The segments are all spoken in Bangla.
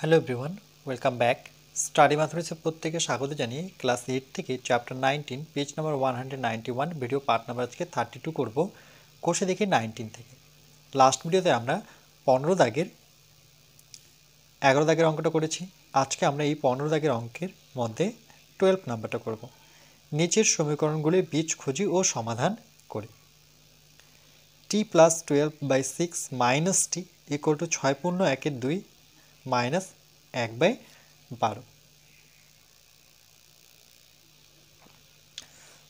Hello everyone, welcome back. Study ম্যাথমেটিক্সে প্রত্যেকে স্বাগত জানিয়ে ক্লাস 8 থেকে chapter 19 page number 191 video part number আজকে 32 করব। কোষে দেখি 19 থেকে। লাস্ট ভিডিওতে আমরা 15 দাগের 11 দাগের অঙ্কটা করেছি। আজকে আমরা এই 15 দাগের অঙ্কের মধ্যে 12 নাম্বারটা করব। নিচের সমীকরণগুলির বীজ খুঁজি ও সমাধান করি। T plus 12/6 minus T equal to 6/1/2 minus 1/12।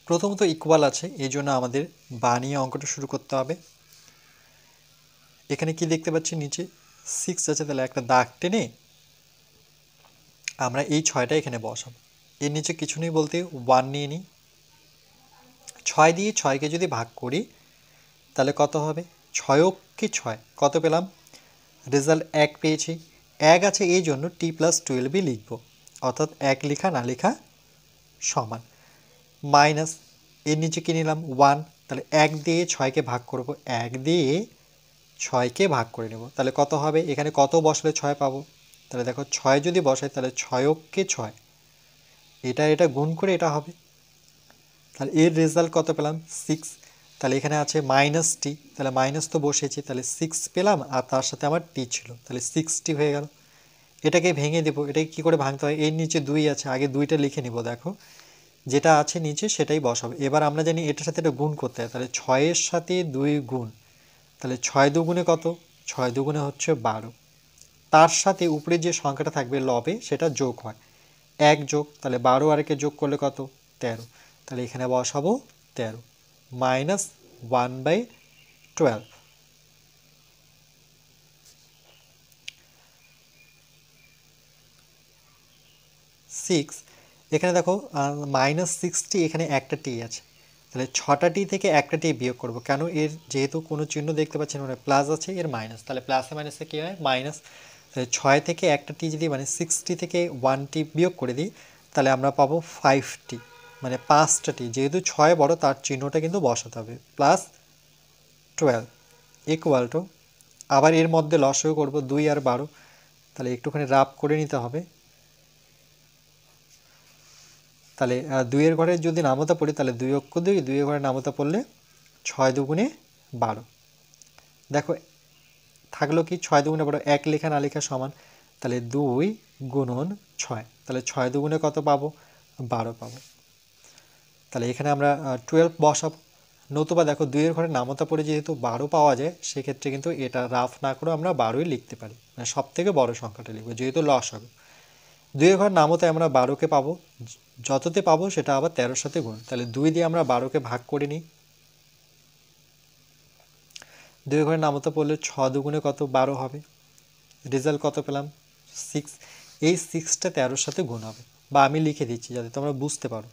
প্রথমত ইকুয়াল আছে, এই জন্য আমাদের বানিয়ে অঙ্কটা শুরু করতে হবে। এখানে কি দেখতে পাচ্ছি, নিচে 6 আছে, তাহলে একটা দাগ টেনে আমরা এই 6টা এখানে বসাবো। এর নিচে কিছু নেই বলতে 1 নিয়ে নিই। 6 দিয়ে 6কে যদি ভাগ করি তাহলে কত হবে? 6 × 6 কত পেলাম? রেজাল্ট 1 পেয়েছি। 1 আছে এই জন্য টি প্লাস 12 লিখব, অর্থাৎ 1 লেখা না লেখা সমান। মাইনাস এর নিচে কি নিলাম? 1, তাহলে 1 দিয়ে 6কে ভাগ করব, 1 দিয়ে 6কে ভাগ করে নেব, তাহলে কত হবে? এখানে কত বসালে 6 পাবো? তাহলে দেখো 6 যদি বসাই তাহলে 6 × 6, এটা গুণ করে এটা হবে। তাহলে এর রেজাল্ট কত পেলাম? 6। তাহলে এখানে আছে মাইনাস টি, তাহলে মাইনাস তো বসেছি, তাহলে 6 পেলাম, আর তার সাথে আমার টি ছিল, তাহলে 6টি হয়ে গেল। এটাকে ভেঙে দেবো। এটাকে কী করে ভাঙতে হয়? এর নিচে 2 আছে, আগে 2টা লিখে নিব। দেখো যেটা আছে নিচে সেটাই বসাবো। এবার আমরা জানি এটার সাথে এটা গুণ করতে হয়, তাহলে 6-এর সাথে 2 গুণ, তাহলে 6 দুগুণে কত? 6 দুগুণে হচ্ছে 12। তার সাথে উপরে যে সংখ্যাটা থাকবে লবে সেটা যোগ হয়, 1 যোগ, তাহলে 12 আর একে যোগ করলে কত? 13। তাহলে এখানে বসাবো 13 মাইনাস 1/12। 6, এখানে দেখো মাইনাস 6টি, এখানে একটা টি আছে, তাহলে 6টা টি থেকে একটা টি বিয়োগ করব। কেন? এর যেহেতু কোনো চিহ্ন দেখতে পাচ্ছেন মানে প্লাস আছে, এর মাইনাস, তাহলে প্লাসে মাইনাসে কী হয়? মাইনাস। তাহলে 6 থেকে একটা টি যদি মানে 6টি থেকে 1টি বিয়োগ করে দিই তাহলে আমরা পাবো 5টি, মানে 5টা টি। যেহেতু 6 বড় তার চিহ্নটা কিন্তু বসাতে হবে, প্লাস 12 ইকুয়াল টু, আবার এর মধ্যে লসাগু করব 2 আর 12, তাহলে একটুখানি রাফ করে নিতে হবে। তাহলে 2-এর ঘরে যদি নামতা পড়ি তাহলে 2 অক্ষ 2, 2-এর ঘরে নামতা পড়লে 6 দুগুণে 12। দেখো থাকলো কি? 6 দুগুণে 12, 1 লেখা না লেখা সমান, তাহলে 2 গুণন 6, তাহলে 6 দুগুণে কত পাবো? 12 পাবো। তাহলে এখানে আমরা 12 বসাবো। নতুবা দেখো 2-এর ঘরে নামতা পড়ে যেহেতু 12 পাওয়া যায়, সেক্ষেত্রে কিন্তু এটা রাফ না করে আমরা 12ই লিখতে পারি, মানে সব থেকে বড় সংখ্যাটা লিখবো যেহেতু লসাগু। 2-এর ঘর নামতে আমরা 12কে পাবো, যততে পাবো সেটা আবার 13-র সাথে গুণ, তাহলে 2 দিয়ে আমরা 12কে ভাগ করে নিই। 2-এর ঘরে নামতে পড়লে 6 দুগুণে কত? 12 হবে। রেজাল্ট কত পেলাম? 6। এই 6টা 13-র সাথে গুণ হবে, বা আমি লিখে দিচ্ছি যাতে তোমরা বুঝতে পারো।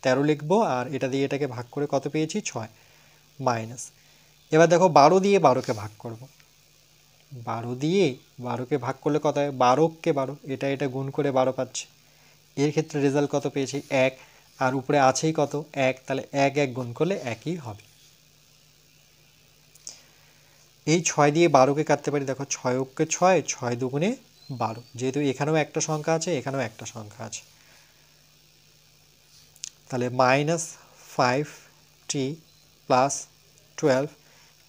13 লিখবো, আর এটা দিয়ে এটাকে ভাগ করে কত পেয়েছি? 6 মাইনাস। এবার দেখো 12 দিয়ে 12কে ভাগ করব। 12 দিয়ে 12কে ভাগ করলে কত হয়? 12কে 12, এটা গুণ করে 12 পাচ্ছে। এর ক্ষেত্রে রেজাল্ট কত পেয়েছি? 1, আর উপরে আছেই কত? 1, তাহলে 1 1 গুণ করলে 1ই হবে। এই 6 দিয়ে 12কে কাটতে পারি। দেখো 6 অক্ষে 6, 6 দুগুণে 12, যেহেতু এখানেও একটা সংখ্যা আছে এখানেও একটা সংখ্যা আছে, তাহলে minus 5t plus 12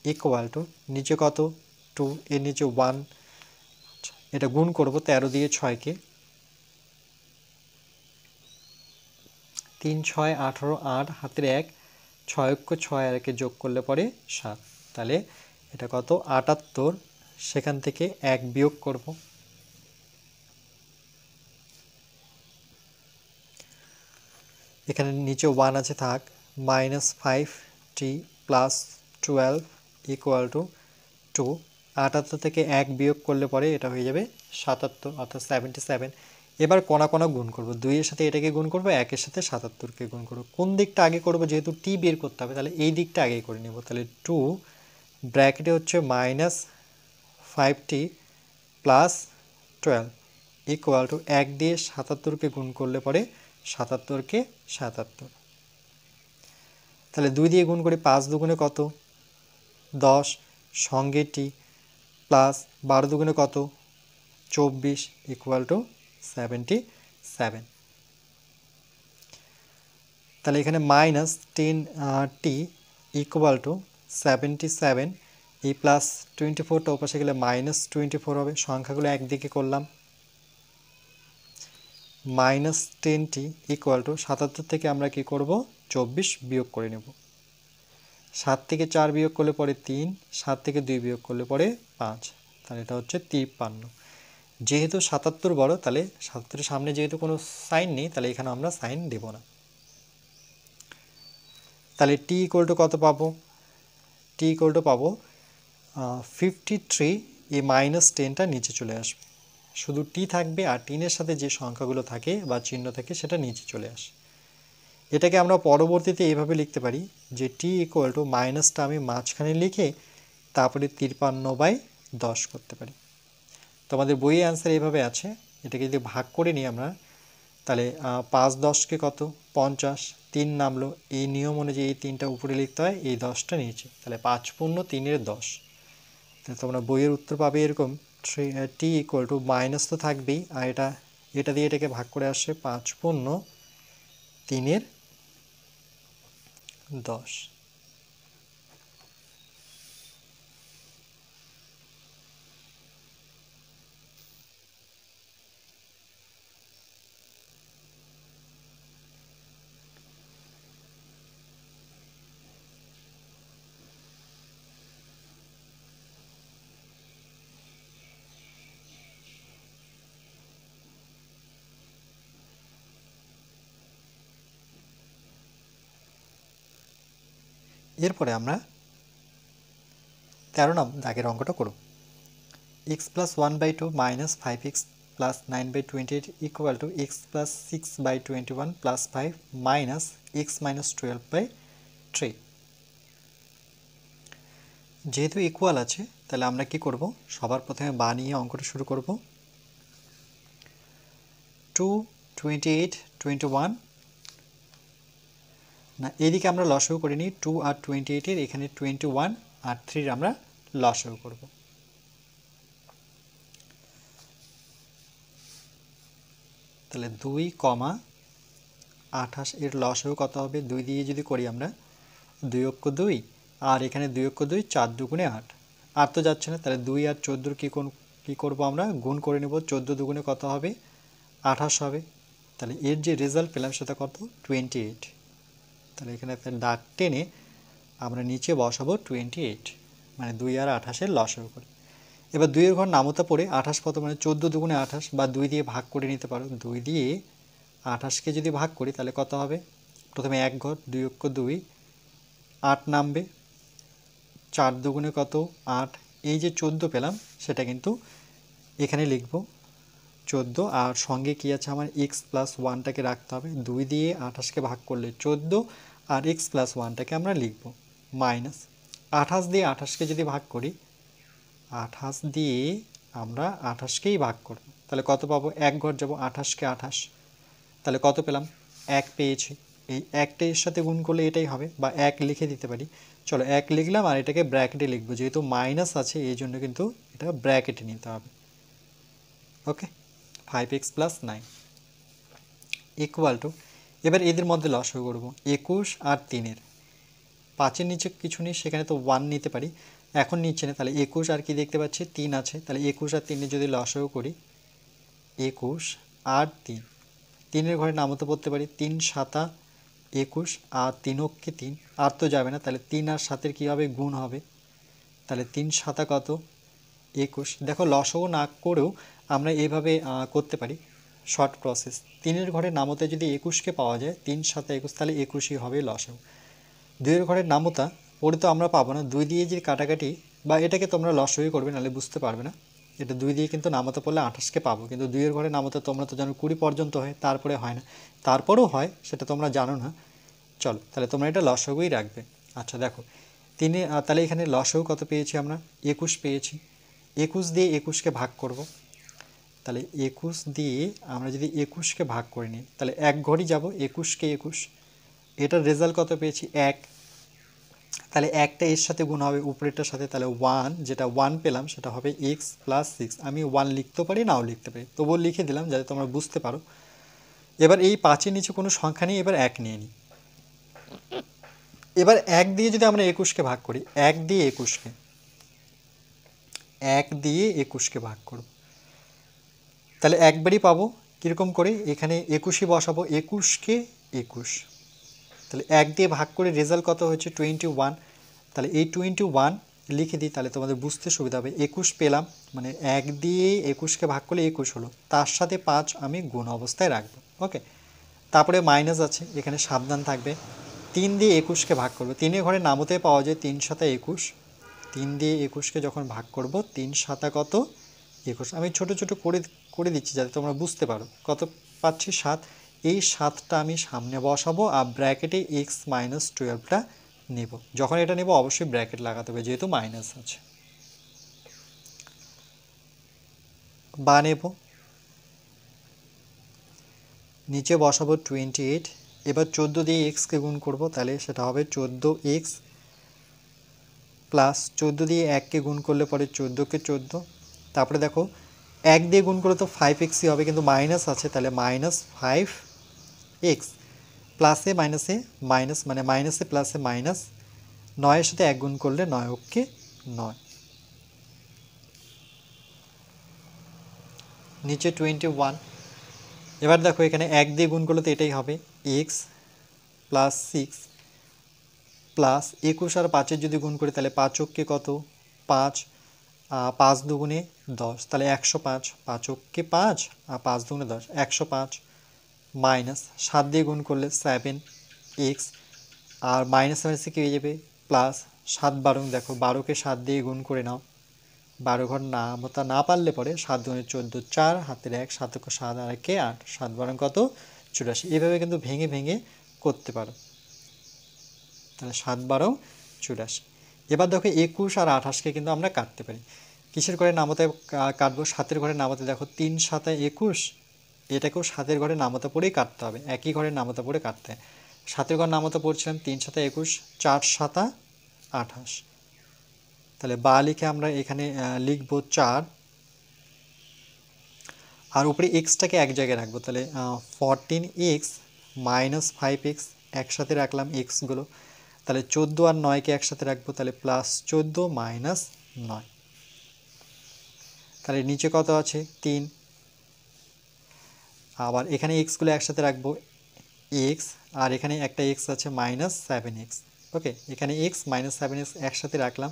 equal to, নিচে কত? 2, এর নিচে 1, এটা গুণ করব 13 দিয়ে 6কে, 3 6 18, 8 হাতের 1, 6 অক্ষ 6 আর একে যোগ করলে পরে 7, তাহলে এটা কত? 78। সেখান থেকে 1 বিয়োগ করব, এখানে নিচে 1 আছে থাক, minus 5t plus 12 equal to 2। 78 থেকে 1 বিয়োগ করলে পরে এটা হয়ে যাবে 77, অর্থাৎ 77। এবার কোনা কোনা গুণ করব, 2-এর সাথে এটাকে গুণ করব, 1-এর সাথে 77কে গুণ করব। কোন দিকটা আগে করব? যেহেতু টি বের করতে হবে তাহলে এই দিকটা আগেই করে নেব। তাহলে 2 ব্র্যাকেটে হচ্ছে minus 5t plus 12 equal to 1 দিয়ে 77কে গুণ করলে পরে 77কে 77, তাহলে 2 দিয়ে গুণ করি, 5 দুগুণে কত? 10, সঙ্গে টি, প্লাস 12 দুগুণে কত? 24 ইকুয়াল টু 77। তাহলে এখানে মাইনাস 10t ইকুয়াল টু 77, এই প্লাস 24টা ওপাশে গেলে মাইনাস 24 হবে, সংখ্যাগুলো একদিকে করলাম। মাইনাস 10t ইকুয়াল টু 77 থেকে আমরা কি করব 24 বিয়োগ করে নেব। 7 থেকে 4 বিয়োগ করলে পরে 3, 7 থেকে 2 বিয়োগ করলে পরে 5, তাহলে এটা হচ্ছে 53। যেহেতু 77 বড়, তাহলে 77-এর সামনে যেহেতু কোনো সাইন নেই, তাহলে এখানে আমরা সাইন দেব না। তাহলে টি ইকুয়াল টু কত পাবো? টি ইকুয়াল টু পাবো 53, এই মাইনাস 10টা নিচে চলে আসবে, শুধু টি থাকবে আর 10-এর সাথে যে সংখ্যাগুলো থাকে বা চিহ্ন থাকে সেটা নিচে চলে আসে। এটাকে আমরা পরবর্তীতে এইভাবে লিখতে পারি যে টি ইকুয়াল টু মাইনাসটা আমি মাঝখানে লিখে তারপরে 53/10 করতে পারি। তো আমাদের বইয়ে অ্যান্সার এইভাবে আছে। এটাকে যদি ভাগ করে নিই আমরা, তাহলে 5 10কে কত 50, 3 নামলো, এই নিয়ম অনুযায়ী এই 3টা উপরে লিখতে হয়, এই 10টা নিচে, তাহলে 5 পূর্ণ 3-এর 10। তাহলে তোমরা বইয়ের উত্তর পাবে এরকম, টি ইকুয়াল টু মাইনাস তো থাকবেই, আর এটা দিয়ে এটাকে ভাগ করে আসছে 5 পূর্ণ 3-এর 10। এরপরে আমরা 13 দাগের অঙ্কটা করব। x plus 1/2 minus 5x plus 9/28 equal to x plus 6/21 plus 5 minus x minus 12/3। যেহেতু ইকুয়াল আছে, তাহলে আমরা কি করব, সবার প্রথমে বানিয়ে অঙ্কটা শুরু করব। 2 28 21 না, এদিকে আমরা লসাগু করে নিই। 2 আর 28-এর এখানে 21 আর 3 আমরা লসাগু করব। তাহলে 2, 28 এর লসাগু কত হবে? 2 দিয়ে যদি করি আমরা 2 অক্ষ 2, আর এখানে 2 অক্ষ 2, 4 দুগুণে 8, আর তো যাচ্ছে না, তাহলে 2 আর 14 কি করব আমরা গুণ করে নেব। 14 দুগুণে কত হবে? 28 হবে। তাহলে এর যে রেজাল্ট পেলাম সেটা কত? 28। তাহলে এখানে একটা দাগ টেনে আমরা নিচে বসাবো 28, মানে 2 আর 28-এর লসাগু করে। এবার 2-এর ঘর নামতা পড়ে 28 কত, মানে 14 দুগুণে 28, বা 2 দিয়ে ভাগ করে নিতে পারো। 2 দিয়ে 28-কে যদি ভাগ করি তাহলে কত হবে? প্রথমে এক ঘর 2 অক্ষ 2, 8 নামবে, 4 দুগুণে কত? 8। এই যে 14 পেলাম সেটা কিন্তু এখানে লিখব 14, আর সঙ্গে কি আছে আমার x প্লাস 1টাকে রাখতে হবে। 2 দিয়ে 28-কে ভাগ করলে 14, আর x প্লাস 1টাকে আমরা লিখব মাইনাস 28 দিয়ে 28-কে যদি ভাগ করি, 28 দিয়ে আমরা 28-কেই ভাগ করব, তাহলে কত পাবো? এক ঘর যাব 28-কে 28, তাহলে কত পেলাম? 1 পেয়েছি। এই 1টা এর সাথে গুণ করলে এটাই হবে, বা 1 লিখে দিতে পারি। চলো 1 লিখলাম, আর এটাকে ব্র্যাকেটে লিখবো, যেহেতু মাইনাস আছে এই জন্য কিন্তু এটা ব্র্যাকেটে নিতে হবে। ওকে, 5x প্লাস 9 ইকুয়াল টু, এবার এদের মধ্যে লসাগু করব 21 আর 3-এর। 5-এর নিচে কিছু নেই, সেখানে তো 1 নিতে পারি, এখন নিচ্ছে না, তাহলে 21 আর কি দেখতে পাচ্ছি 3 আছে, তাহলে 21 আর 3-এর যদি লসাগু করি 21 আর 3, 3-এর ঘরে নামতে পড়তে পারি 3 7 21, আর 3 অক্ষে 3, আর তো যাবে না, তাহলে 3 আর 7-এর কী হবে? গুণ হবে। তাহলে 3 7 কত? 21। দেখো লসাগু না করেও আমরা এইভাবে করতে পারি, শর্ট প্রসেস। 3-এর ঘরের নামতে যদি 21-কে পাওয়া যায়, 3 7 21, তাহলে 21ই হবে লসাগু। 2-এর ঘরের নামতা পড়ে তো আমরা পাবো না, 2 দিয়ে যে কাটাকাটি, বা এটাকে তোমরা লসাগুই করবে, নাহলে বুঝতে পারবে না। এটা 2 দিয়ে কিন্তু নামতা পড়লে 28-কে পাবো, কিন্তু 2-এর ঘরে নামতা তোমরা তো জানো 20 পর্যন্ত হয়, তারপরে হয় না। তারপরেও হয়, সেটা তোমরা জানো না। চলো তাহলে তোমরা এটা লসাগুই রাখবে। আচ্ছা দেখো, তাহলে এখানে লসাগু কত পেয়েছি আমরা? 21 পেয়েছি। 21 দিয়ে 21-কে ভাগ করব, তাহলে 21 দিয়ে আমরা যদি 21-কে ভাগ করে নিই, তাহলে এক ঘরই যাব 21-কে 21, এটার রেজাল্ট কত পেয়েছি? 1। তাহলে একটা এর সাথে গুণ হবে উপরেরটার সাথে, তাহলে 1 যেটা 1 পেলাম সেটা হবে x প্লাস 6। আমি 1 লিখতে পারি নাও লিখতে পারি, তবুও লিখে দিলাম যাতে তোমরা বুঝতে পারো। এবার এই 5-এর নিচে কোনো সংখ্যা নেই, এবার 1 নিয়ে নিই। এবার 1 দিয়ে যদি আমরা 21কে ভাগ করি, 1 দিয়ে 21কে ভাগ করব, তাহলে একবারই পাবো। কীরকম করে? এখানে 21ই বসাবো, 21কে 21, তাহলে 1 দিয়ে ভাগ করে রেজাল্ট কত হয়েছে 21। তাহলে এই 21 লিখে দিই, তাহলে তোমাদের বুঝতে সুবিধা হবে। 21 পেলাম, মানে 1 দিয়ে 21কে ভাগ করলে 21 হলো, তার সাথে 5 আমি গুণ অবস্থায় রাখবো। ওকে, তারপরে মাইনাস আছে, এখানে সাবধান থাকবে। 3 দিয়ে 21কে ভাগ করবো, 3-এর ঘরে নামতে পাওয়া যায় 3 সাতা 21। 3 দিয়ে 21কে যখন ভাগ করব, 3 সাতা কত 21। আমি ছোট ছোট করে দিচ্ছি যাতে তোমরা বুঝতে পারো। কত পাচ্ছি 7। এই 7টা আমি সামনে বসাবো আর ব্র্যাকেটে x মাইনাস 12টা নেব। যখন এটা নেব অবশ্যই ব্র্যাকেট লাগাতে হবে যেহেতু মাইনাস আছে। বা নেব, নিচে বসাবো 28। এবার 14 দিয়ে এক্সকে গুণ করব, তাহলে সেটা হবে 14x প্লাস 14 দিয়ে 1কে গুণ করলে পরে 14কে 14। তারপরে দেখো 1 দিয়ে গুণ করলে তো 5xই হবে, কিন্তু মাইনাস আছে, তাহলে মাইনাস 5x প্লাসে মাইনাসে মাইনাস, মানে মাইনাসে প্লাসে মাইনাস। 9-এর সাথে 1 গুণ করলে 9 9। নিচে 21। এবার দেখো এখানে 1 দিয়ে গুণ করলে তো এটাই হবে x প্লাস 6 প্লাস 21 আর 5-এর যদি গুণ করি তাহলে 5-কে কত 5, 5 দুগুণে 10, তাহলে 105। 5-কে 5 আর 5 দুগুণে 10, 105 মাইনাস 7 দিয়ে গুণ করলে 7x আর মাইনাস মাইনাসে কি হয়ে যাবে প্লাস। 7 12, দেখো 12কে 7 দিয়ে গুণ করে নাও, 12 ঘর না পারলে পরে 7 দুগুণে 14, 4 হাতের 1, 7 7 আর 1 8, 7 12 কত 84। এইভাবে কিন্তু ভেঙে ভেঙে করতে পারো, তাহলে 7 12 84। এবার দেখো 21 আর 28কে কিন্তু আমরা কাটতে পারি। কিসের ঘরে নামতে কাটবো? 7-এর ঘরে নামতে। দেখো 3 7 21, এটাকেও 7-এর ঘরে নামতা পড়েই কাটতে হবে, একই ঘরে নামতা পড়ে কাটতে হয়। 7-এর ঘরে নামতা পড়ছিলাম 3 7 21, 4 7 28। তাহলে বা লিখে আমরা এখানে লিখবো 4, আর উপরে এক্সটাকে এক জায়গায় রাখবো, তাহলে 14x মাইনাস 5x একসাথে রাখলাম এক্সগুলো, তাহলে 14 আর 9কে একসাথে রাখবো, তাহলে প্লাস 14 মাইনাস 9। তাহলে নিচে কত আছে 3, আবার এখানে এক্সগুলো একসাথে রাখবো x, আর এখানে একটা x আছে মাইনাস 7x। ওকে, এখানে x মাইনাস 7x একসাথে রাখলাম,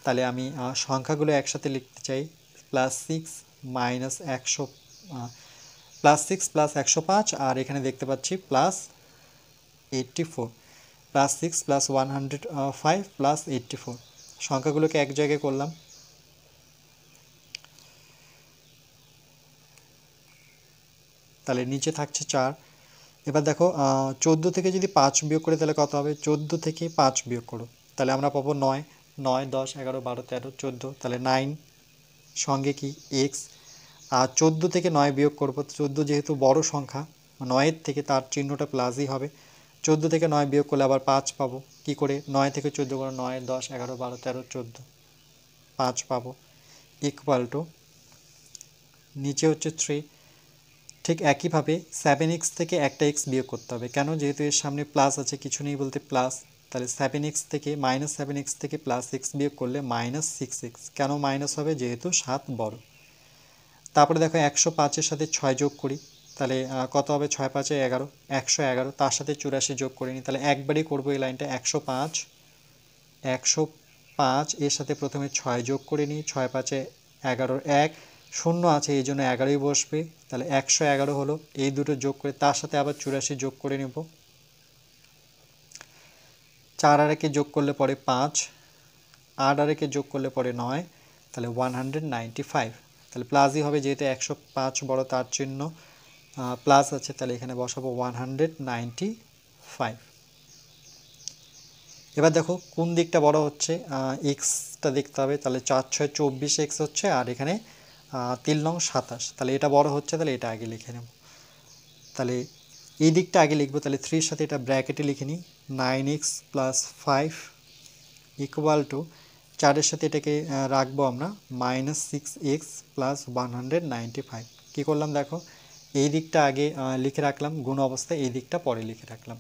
তাহলে আমি সংখ্যাগুলো একসাথে লিখতে চাই। প্লাস 6 মাইনাস 100 প্লাস 6 প্লাস 105, আর এখানে দেখতে পাচ্ছি প্লাস 84। প্লাস 6 প্লাস 105 প্লাস 84, সংখ্যাগুলোকে এক জায়গায় করলাম। তাহলে নিচে থাকছে 4। এবার দেখো 14 থেকে যদি 5 বিয়োগ করে তাহলে কত হবে? 14 থেকে 5 বিয়োগ করো, তাহলে আমরা পাবো 9, 9 10 11 12 13 14, তাহলে 9 সঙ্গে কি x। আর 14 থেকে 9 বিয়োগ করবো, 14 যেহেতু বড় সংখ্যা 9-এর থেকে, তার চিহ্নটা প্লাসই হবে। 14 থেকে 9 বিয়োগ করলে আবার 5 পাবো। কি করে? 9 থেকে 14 করে 9 10 11 12 13 14, 5 পাবো। ইকুয়াল টু নিচে হচ্ছে 3। ঠিক একইভাবে 7x থেকে একটা x বিয়োগ করতে হবে, কেন? যেহেতু এর সামনে প্লাস আছে, কিছু নেই বলতে প্লাস, তাহলে 7x থেকে মাইনাস 7x থেকে প্লাস x বিয়োগ করলে মাইনাস 6x। কেন মাইনাস হবে? যেহেতু 7 বড়। তারপরে দেখো 105-এর সাথে 6 যোগ করি, তাহলে কত হবে? 6 5 11, 111, তার সাথে 84 যোগ করে নিই, তাহলে একবারই করবো এই লাইনটা। 105 এর সাথে প্রথমে 6 যোগ করে নিই, 6 5 11, 1 শূন্য আছে এই জন্য 11ই বসবে, তাহলে 111 হলো। এই দুটো যোগ করে তার সাথে আবার 84 যোগ করে নেব। 4 আর 1 যোগ করলে পরে 5, 8 আর 1 যোগ করলে পরে 9, তাহলে 195। তাহলে প্লাসই হবে, যেহেতু 105 বড় তার চিহ্ন প্লাস আছে, তাহলে এখানে বসাবো 195। এবার দেখো কোন দিকটা বড় হচ্ছে, এক্সটা দেখতে হবে, তাহলে 4 6 24x হচ্ছে, আর এখানে 3 9 27, তাহলে এটা বড় হচ্ছে, তাহলে এটা আগে লিখে নেব। তাহলে এই দিকটা আগে লিখবো, তাহলে 3-র সাথে এটা ব্র্যাকেটে লিখে নিই, 9x প্লাস 5 ইকুয়াল টু 4-এর সাথে এটাকে রাখবো আমরা -6x + 195। কী করলাম দেখো, এই দিকটা আগে লিখে রাখলাম গুণ অবস্থায়, এই দিকটা পরে লিখে রাখলাম।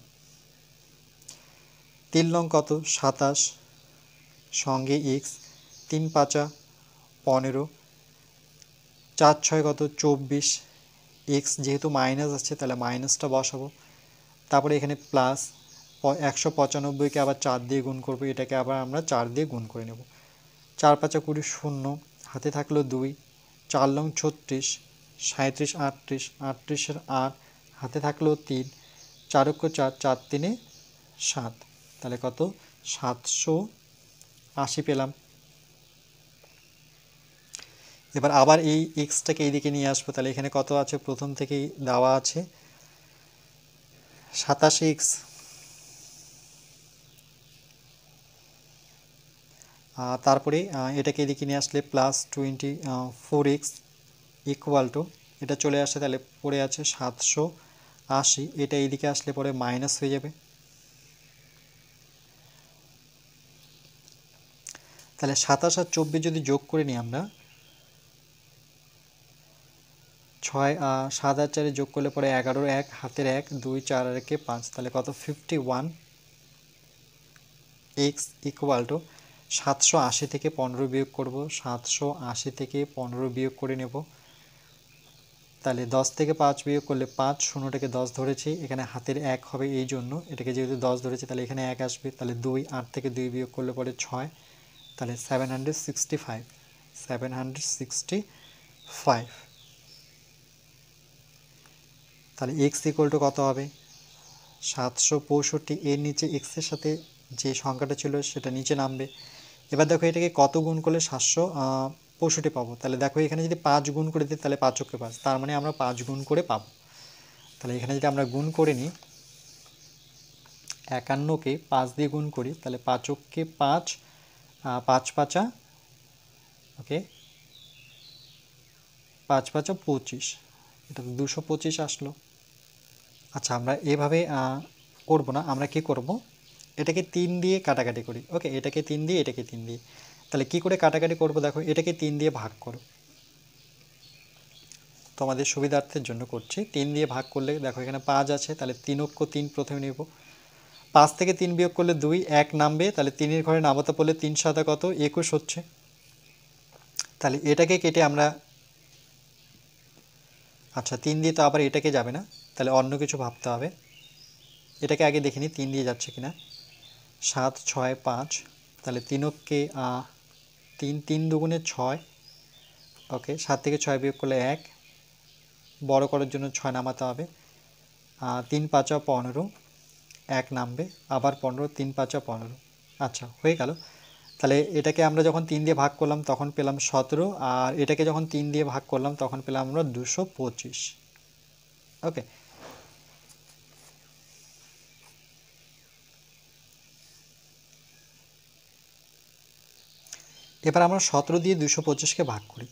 3 লং কত 27 সঙ্গে x, 3 5 15, 4 6 কত 24, x যেহেতু মাইনাস আছে তাহলে মাইনাসটা বসাবো, তারপরে এখানে প্লাস 195কে আবার 4 দিয়ে গুণ করবো, এটাকে আবার আমরা 4 দিয়ে গুণ করে নেব। 4 5 20 0, হাতে থাকলো 2, 4 লং 36, 37 38, 38-এর 8, হাতে থাকলো 3, 4 অক্ষ 4, 4 3 7, তাহলে কত 780 পেলাম। এবার আবার এই এক্সটাকে এইদিকে নিয়ে আসবো, তাহলে এখানে কত আছে প্রথম থেকেই দেওয়া আছে 27x, তারপরে এটাকে এদিকে নিয়ে আসলে +24x ইকুয়াল টু, এটা চলে আসে তাহলে পড়ে আছে 780, এটা এইদিকে আসলে পরে মাইনাস হয়ে যাবে, তাহলে 27 আর 24 যদি যোগ করে নিই আমরা, 6 7 আর 4 যোগ করলে পরে 11, 1 হাতের 1, 2 4 আর 1 5, তাহলে কত 51x ইকুয়াল টু 780 থেকে 15 বিয়োগ করব, 780 থেকে 15 বিয়োগ করে নেব, তাহলে 10 থেকে 5 বিয়োগ করলে 5, শূন্যটাকে 10 ধরেছি, এখানে হাতের 1 হবে এই জন্য এটাকে যেহেতু 10 ধরেছি তাহলে এখানে 1 আসবে, তাহলে 2, 8 থেকে 2 বিয়োগ করলে পরে 6, তাহলে 765, তাহলে x ইকুয়াল টু কত হবে 765, এর নিচে x এর সাথে যে সংখ্যাটা ছিল সেটা নিচে নামবে। এবার দেখো এটাকে কত গুণ করলে 765 পাবো, তাহলে দেখো এখানে যদি 5 গুণ করে দিই তাহলে 5 অক্ষে 5, তার মানে আমরা 5 গুণ করে পাবো। তাহলে এখানে যদি আমরা গুণ করে নিই, 51কে 5 দিয়ে গুণ করি, তাহলে 5 অক্ষে 5, 5 5 ওকে 5 5 25, এটা তো 225 আসলো। আচ্ছা আমরা এভাবে করব না, আমরা কি করব, এটাকে 3 দিয়ে কাটাকাটি করি, ওকে এটাকে 3 দিয়ে এটাকে 3 দিয়ে, তাহলে কি করে কাটাকাটি করব দেখো, এটাকে 3 দিয়ে ভাগ করো, তোমাদের সুবিধার্থের জন্য করছি, 3 দিয়ে ভাগ করলে দেখো এখানে 5 আছে, তাহলে 3 অক্ষ 3 প্রথমে নেব, 5 থেকে 3 বিয়োগ করলে 2, 1 নামবে, তাহলে 3-এর ঘরে নামাতে পড়লে 3 7 কত 21 হচ্ছে, তাহলে এটাকে কেটে আমরা, আচ্ছা 3 দিয়ে তো আবার এটাকে যাবে না, তাহলে অন্য কিছু ভাবতে হবে, এটাকে আগে দেখিনি 3 দিয়ে যাচ্ছে কিনা, 7 6 5, তাহলে 3 অক্ষে 3, 3 দুগুণে 6, ওকে 7 থেকে 6 বিয়োগ করলে 1, বড় করার জন্য 6 নামাতে হবে, 3 5 15, 1 নামবে, আবার 15, 3 5 15, আচ্ছা হয়ে গেল। তাহলে এটাকে আমরা যখন 3 দিয়ে ভাগ করলাম তখন পেলাম 17, আর এটাকে যখন 3 দিয়ে ভাগ করলাম তখন পেলাম আমরা 225, ওকে। এবার আমরা 17 দিয়ে 225কে ভাগ করি,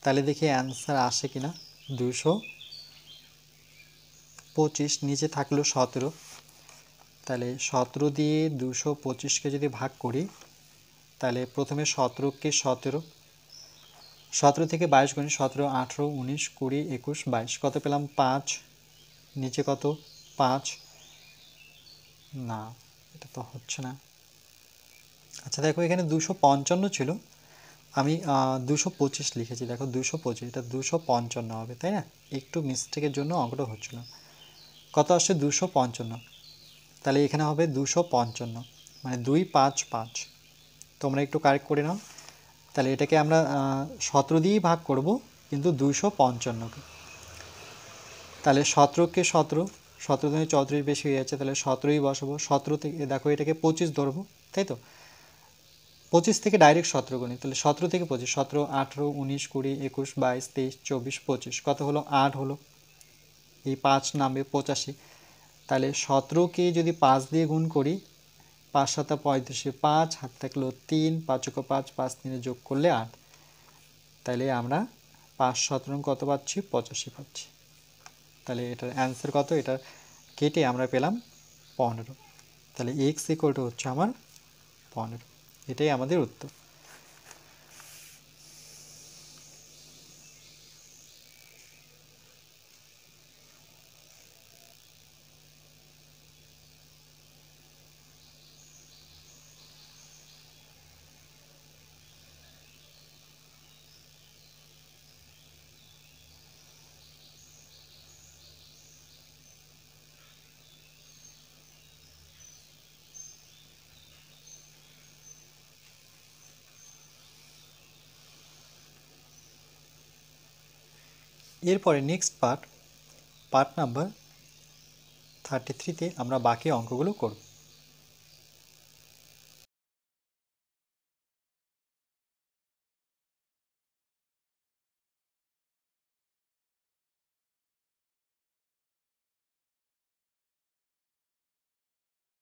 তাহলে দেখি অ্যান্সার আসে কিনা, 225, নিচে থাকলো 17, তাহলে 17 দিয়ে 225কে যদি ভাগ করি, তাহলে প্রথমে 17কে 17 থেকে 22 গুণি, 17 18 19 20 21 22, কত পেলাম 5, নিচে কত 5, না এটা তো হচ্ছে না, আচ্ছা দেখো এখানে 255 ছিল, আমি 225 লিখেছি, দেখো 225, এটা 255 হবে তাই না, একটু মিস্টেকের জন্য অঙ্কটা হচ্ছিল, কত আসছে 255, তাহলে এখানে হবে 255, মানে 255, তোমরা একটু কারেক্ট করে নাও, তাহলে এটাকে আমরা 17 দিয়েই ভাগ করব কিন্তু 255কে, তাহলে 17কে 17, 17 থেকে 34 বেশি হয়ে যাচ্ছে, তাহলে 17ই বসাবো, 17 থেকে দেখো এটাকে 25 ধরবো তাই তো, 25 থেকে ডাইরেক্ট 17 গুণি, তাহলে 17 থেকে 25, 17 18 19 20 21 22 23 24 25, কত হলো 8 হলো, এই 5 নামবে 85, তাহলে 17কে যদি 5 দিয়ে গুণ করি, 5 7 35, 5 হাত থাকলো 3, 5 5 5 3 যোগ করলে 8, তাহলে আমরা 5 17 কত পাচ্ছি 85 পাচ্ছি, তাহলে এটার অ্যান্সার কত, এটা কেটে আমরা পেলাম 15, তাহলে x ইকুয়াল টু হচ্ছে আমার 15। এটাই আমাদের উত্তর। এরপরে নেক্সট পার্ট নাম্বার 33-তে আমরা বাকি অঙ্কগুলো করব।